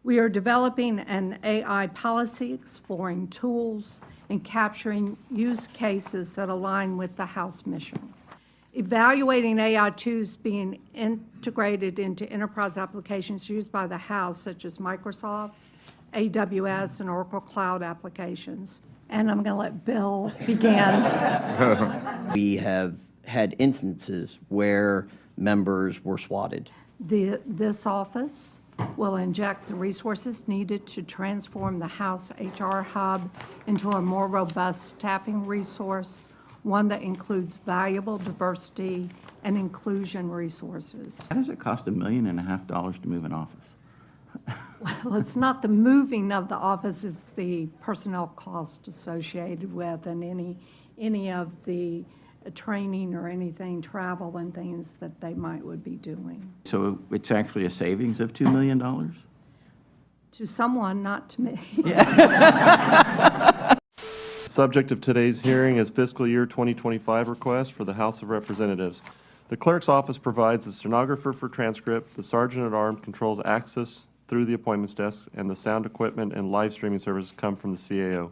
We are developing an AI policy exploring tools and capturing use cases that align with the House mission. Evaluating AI tools being integrated into enterprise applications used by the House, such as Microsoft, AWS, and Oracle Cloud applications. And I'm going to let Bill begin. We have had instances where members were swatted. This office will inject the resources needed to transform the House HR Hub into a more robust staffing resource, one that includes valuable diversity and inclusion resources. How does it cost $1.5 million to move an office? Well, it's not the moving of the office, it's the personnel cost associated with and any of the training or anything, travel and things that they would be doing. So it's actually a savings of $2 million? To someone, not to me. Subject of today's hearing is Fiscal Year 2025 request for the House of Representatives. The Clerk's Office provides the stenographer for transcript, the Sergeant-at-Arms controls access through the appointments desk, and the sound equipment and live streaming services come from the CAO.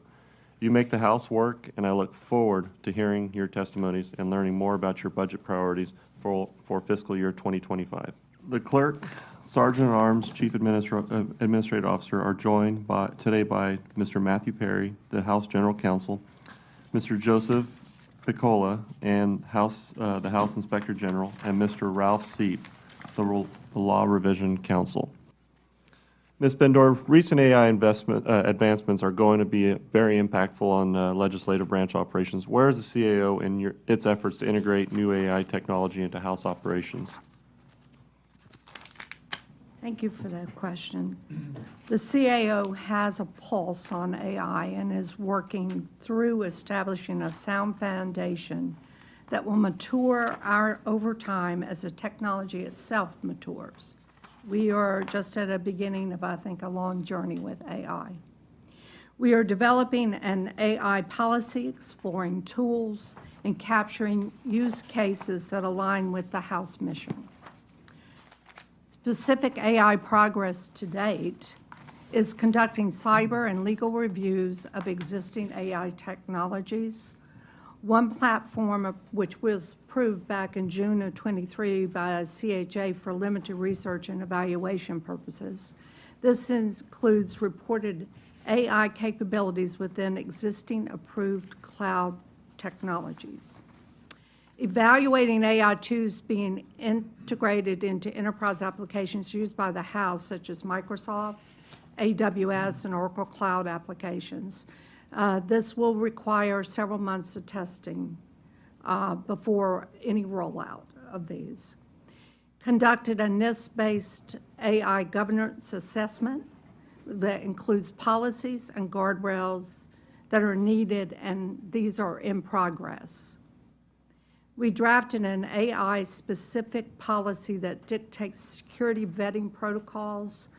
You make the House work, and I look forward to hearing your testimonies and learning more about your budget priorities for Fiscal Year 2025. The Clerk, Sergeant-at-Arms, Chief Administrative Officer are joined today by Mr. Matthew Perry, the House General Counsel, Mr. Joseph Piccola, and the House Inspector General, and Mr. Ralph Seep, the Law Revision Counsel. Ms. Bendor, recent AI advancements are going to be very impactful on legislative branch operations. Where is the CAO in its efforts to integrate new AI technology into House operations? Thank you for that question. The CAO has a pulse on AI and is working through establishing a sound foundation that will mature over time as the technology itself matures. We are just at a beginning of, I think, a long journey with AI. We are developing an AI policy exploring tools and capturing use cases that align with the House mission. Specific AI progress to date is conducting cyber and legal reviews of existing AI technologies. One platform which was approved back in June of '23 by CHA for limited research and evaluation purposes. This includes reported AI capabilities within existing approved cloud technologies. Evaluating AI tools being integrated into enterprise applications used by the House, such as Microsoft, AWS, and Oracle Cloud applications. This will require several months of testing before any rollout of these. Conducted a NIST-based AI governance assessment that includes policies and guardrails that are needed, and these are in progress. We drafted an AI-specific policy that dictates security vetting protocols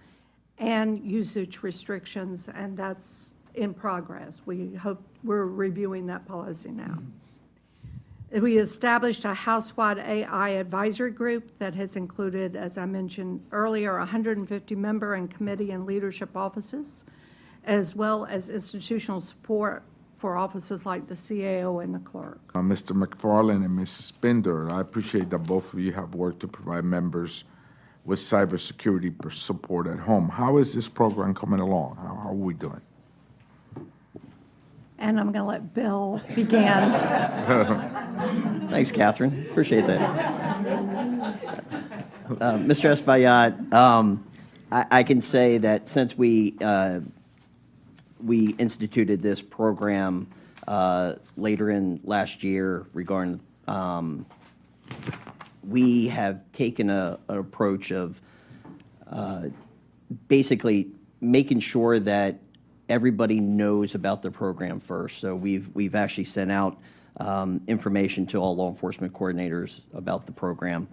and usage restrictions, and that's in progress. We're reviewing that policy now. We established a House-wide AI advisory group that has included, as I mentioned earlier, 150 member and committee and leadership offices, as well as institutional support for offices like the CAO and the clerk. Mr. McFarland and Ms. Bender, I appreciate that both of you have worked to provide members with cybersecurity support at home. How is this program coming along? How are we doing? And I'm going to let Bill begin. Thanks, Catherine. Appreciate that. Mr. Espaillat, I can say that since we instituted this program later in last year regarding, we have taken an approach of basically making sure that everybody knows about the program first. So we've actually sent out information to all law enforcement coordinators about the program.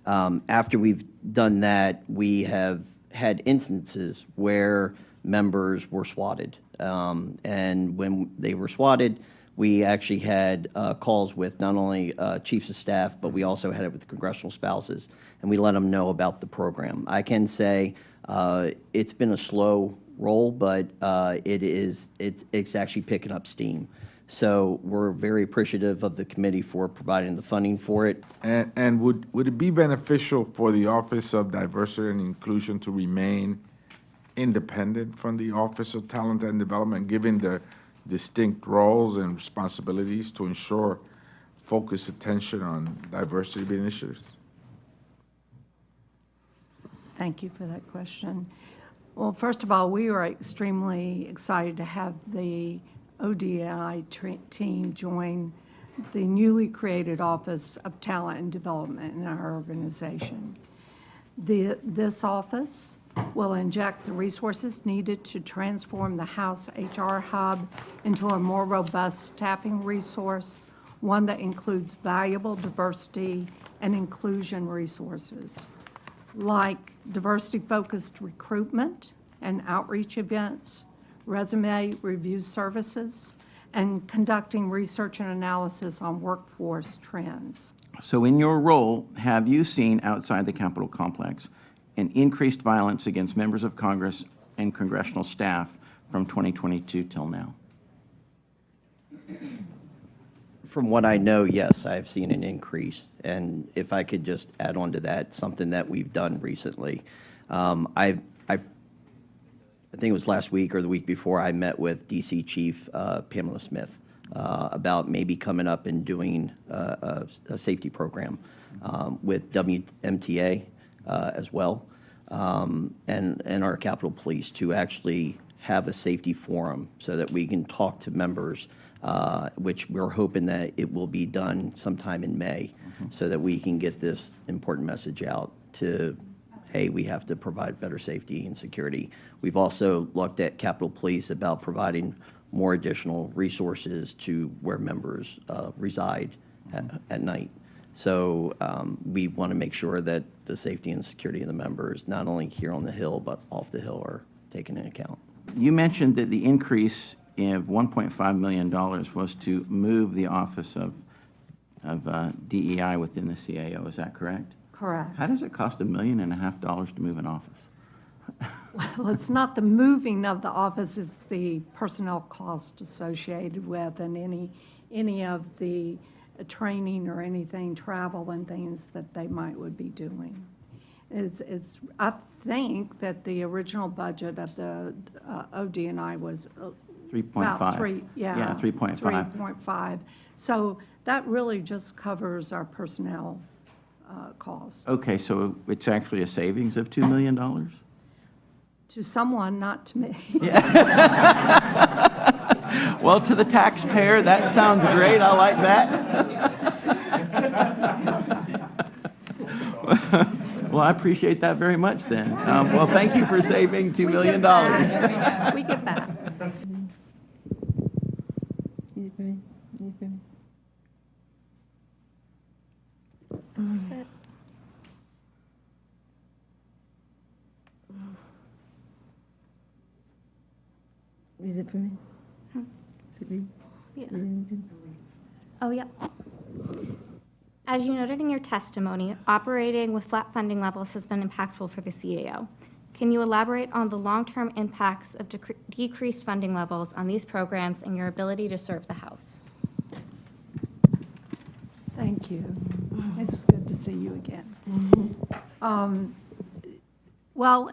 After we've done that, we have had instances where members were swatted. And when they were swatted, we actually had calls with not only chiefs of staff, but we also had it with congressional spouses, and we let them know about the program. I can say It's been a slow roll, but it's actually picking up steam. So we're very appreciative of the committee for providing the funding for it. And would it be beneficial for the Office of Diversity and Inclusion to remain independent from the Office of Talent and Development, given the distinct roles and responsibilities to ensure focused attention on diversity initiatives? Thank you for that question. Well, first of all, we are extremely excited to have the ODI team join the newly created Office of Talent and Development in our organization. This office will inject the resources needed to transform the House HR Hub into a more robust staffing resource, one that includes valuable diversity and inclusion resources, like diversity-focused recruitment and outreach events, resume review services, and conducting research and analysis on workforce trends. So in your role, have you seen outside the Capitol complex an increased violence against members of Congress and congressional staff from 2022 till now? From what I know, yes, I've seen an increase. And if I could just add on to that, something that we've done recently. I think it was last week or the week before, I met with DC Chief Pamela Smith about maybe coming up and doing a safety program with WMTA as well, and our Capitol Police to actually have a safety forum so that we can talk to members, which we're hoping that it will be done sometime in May, so that we can get this important message out to, hey, we have to provide better safety and security. We've also looked at Capitol Police about providing more additional resources to where members reside at night. So we want to make sure that the safety and security of the members, not only here on the Hill, but off the Hill, are taken into account. You mentioned that the increase of $1.5 million was to move the Office of DEI within the CAO. Is that correct? Correct. How does it cost $1.5 million to move an office? Well, it's not the moving of the office, it's the personnel cost associated with and any of the training or anything, travel and things that they would be doing. I think that the original budget of the OD&I was 3.5. about 3, Yeah, 3.5. 3.5. So that really just covers our personnel costs. Okay, so it's actually a savings of $2 million? To someone, not to me. Well, to the taxpayer, that sounds great. I like that. Well, I appreciate that very much then. Well, thank you for saving $2 million. We get back. Is it for me? Is it me? Yeah. Oh, yep. As you noted in your testimony, operating with flat funding levels has been impactful for the CAO. Can you elaborate on the long-term impacts of decreased funding levels on these programs and your ability to serve the House? Thank you. It's good to see you again. Well,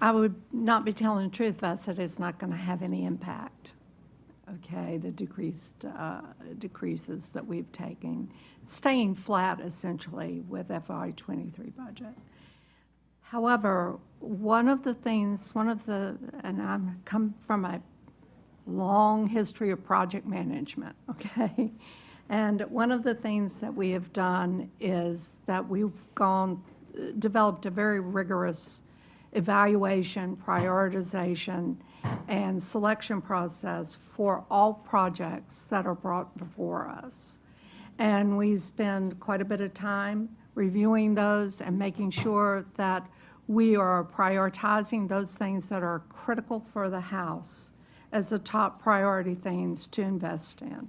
I would not be telling the truth if I said it's not going to have any impact. Okay, the decreases that we've taken, staying flat essentially with FY23 budget. However, and I come from a long history of project management, okay? And one of the things that we have done is that we've developed a very rigorous evaluation, prioritization, and selection process for all projects that are brought before us. And we spend quite a bit of time reviewing those and making sure that we are prioritizing those things that are critical for the House as the top priority things to invest in.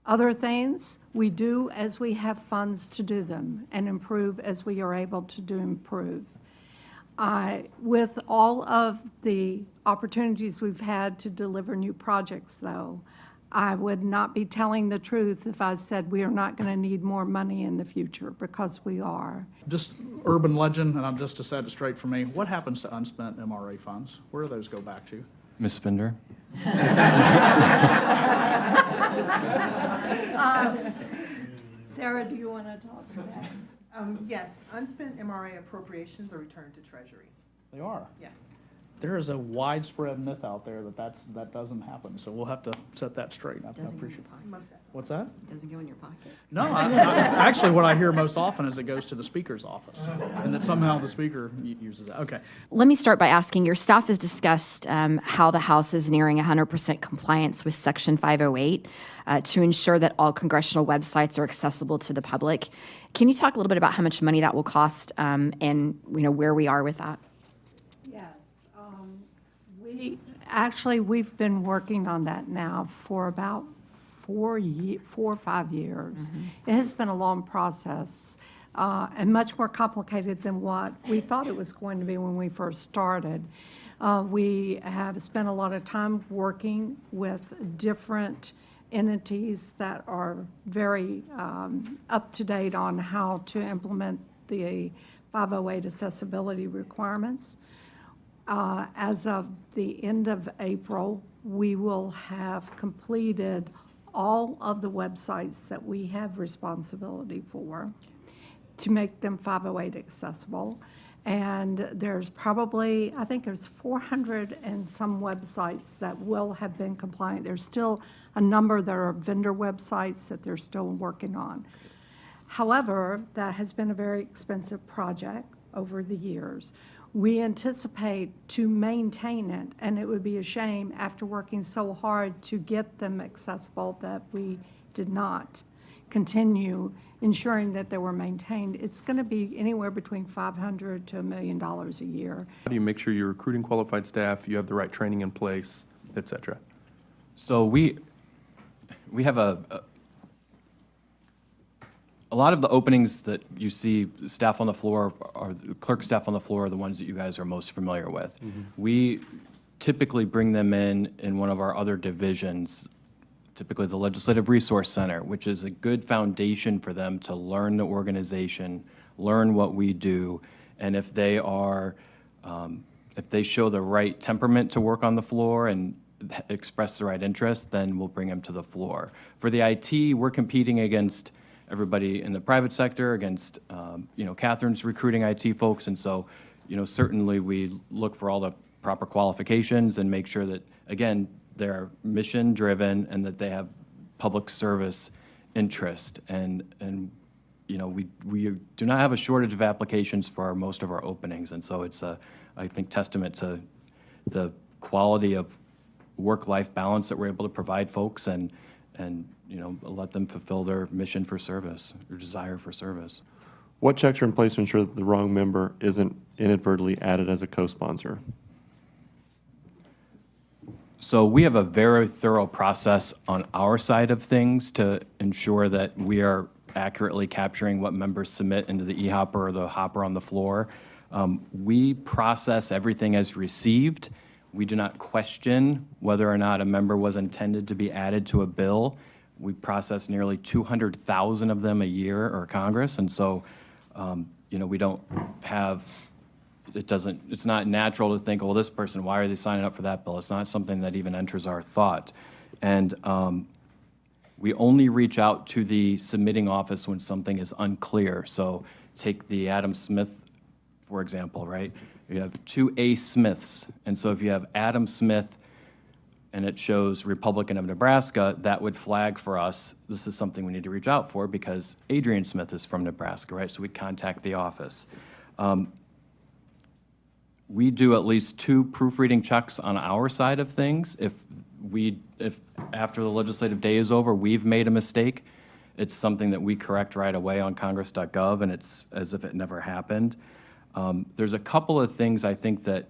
Other things we do as we have funds to do them and improve as we are able to improve. With all of the opportunities we've had to deliver new projects, though, I would not be telling the truth if I said we are not going to need more money in the future, because we are. Just urban legend, and I'm just to set it straight for me, what happens to unspent MRA funds? Where do those go back to? Ms. Spender? Sarah, do you want to talk to that? Yes, unspent MRA appropriations are returned to Treasury. They are. Yes. There is a widespread myth out there that doesn't happen, so we'll have to set that straight. I appreciate. Most definitely. What's that? Doesn't go in your pocket. No, actually, what I hear most often is it goes to the speaker's office, and that somehow the speaker uses it. Okay. Let me start by asking, your staff has discussed how the House is nearing 100% compliance with Section 508 to ensure that all congressional websites are accessible to the public. Can you talk a little bit about how much money that will cost and where we are with that? Yes. We've been working on that now for about 4 or 5 years. It has been a long process and much more complicated than what we thought it was going to be when we first started. We have spent a lot of time working with different entities that are very up to date on how to implement the 508 accessibility requirements. As of the end of April, we will have completed all of the websites that we have responsibility for to make them 508 accessible. And there's probably, I think there's 400 and some websites that will have been compliant. There's still a number that are vendor websites that they're still working on. However, that has been a very expensive project over the years. We anticipate to maintain it, and it would be a shame after working so hard to get them accessible that we did not continue ensuring that they were maintained. It's going to be anywhere between $500,000 to $1 million a year. How do you make sure you're recruiting qualified staff, you have the right training in place, et cetera? So we have a lot of the openings that you see staff on the floor, or the clerk staff on the floor, are the ones that you guys are most familiar with. We typically bring them in one of our other divisions, typically the Legislative Resource Center, which is a good foundation for them to learn the organization, learn what we do, and if they are, if they show the right temperament to work on the floor and express the right interest, then we'll bring them to the floor. For the IT, we're competing against everybody in the private sector, against, Catherine's recruiting IT folks, and so, certainly we look for all the proper qualifications and make sure that, again, they're mission-driven and that they have public service interest. And we do not have a shortage of applications for most of our openings, and so it's I think, testament to the quality of work-life balance that we're able to provide folks and let them fulfill their mission for service, or desire for service. What checks are in place to ensure that the wrong member isn't inadvertently added as a co-sponsor? So we have a very thorough process on our side of things to ensure that we are accurately capturing what members submit into the e-hopper or the hopper on the floor. We process everything as received. We do not question whether or not a member was intended to be added to a bill. We process nearly 200,000 of them a year, or Congress, and so, we don't have, it's not natural to think, well, this person, why are they signing up for that bill? It's not something that even enters our thought. And we only reach out to the submitting office when something is unclear. So take the Adam Smith, for example, right? You have 2 A. Smiths, and so if you have Adam Smith and it shows Republican of Nebraska, that would flag for us, this is something we need to reach out for because Adrian Smith is from Nebraska, right? So we contact the office. We do at least 2 proofreading checks on our side of things. If after the legislative day is over, we've made a mistake, it's something that we correct right away on congress.gov, and it's as if it never happened. There's a couple of things I think that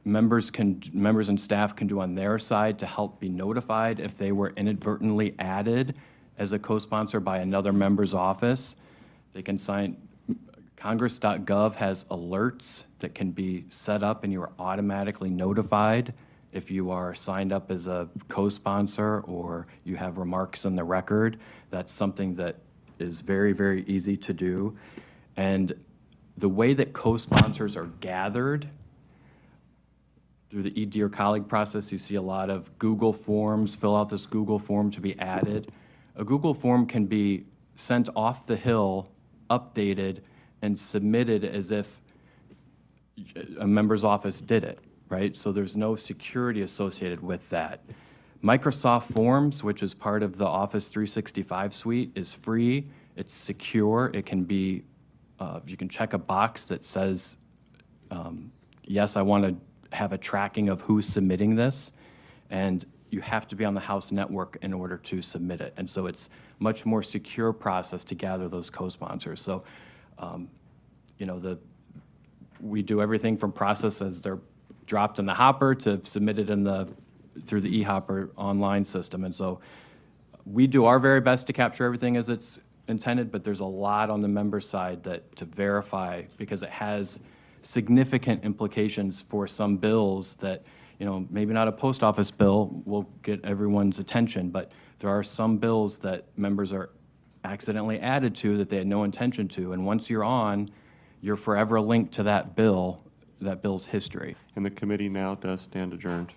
members and staff can do on their side to help be notified if they were inadvertently added as a co-sponsor by another member's office. They can Congress.gov has alerts that can be set up, and you are automatically notified if you are signed up as a co-sponsor or you have remarks in the record. That's something that is very, very easy to do. And the way that co-sponsors are gathered through the Eat Dear Colleague process, you see a lot of Google Forms, fill out this Google form to be added. A Google form can be sent off the Hill, updated, and submitted as if a member's office did it, right? So there's no security associated with that. Microsoft Forms, which is part of the Office 365 suite, is free. It's secure. It can be, you can check a box that says, yes, I want to have a tracking of who's submitting this, and you have to be on the House network in order to submit it. And so it's much more secure process to gather those co-sponsors. So, you know, we do everything from process as they're dropped in the hopper to submitted through the e-hopper online system. And so we do our very best to capture everything as it's intended, but there's a lot on the member side to verify, because it has significant implications for some bills that, you know, maybe not a post office bill will get everyone's attention, but there are some bills that members are accidentally added to that they had no intention to. And once you're on, you're forever linked to that bill's history. And the committee now does stand adjourned.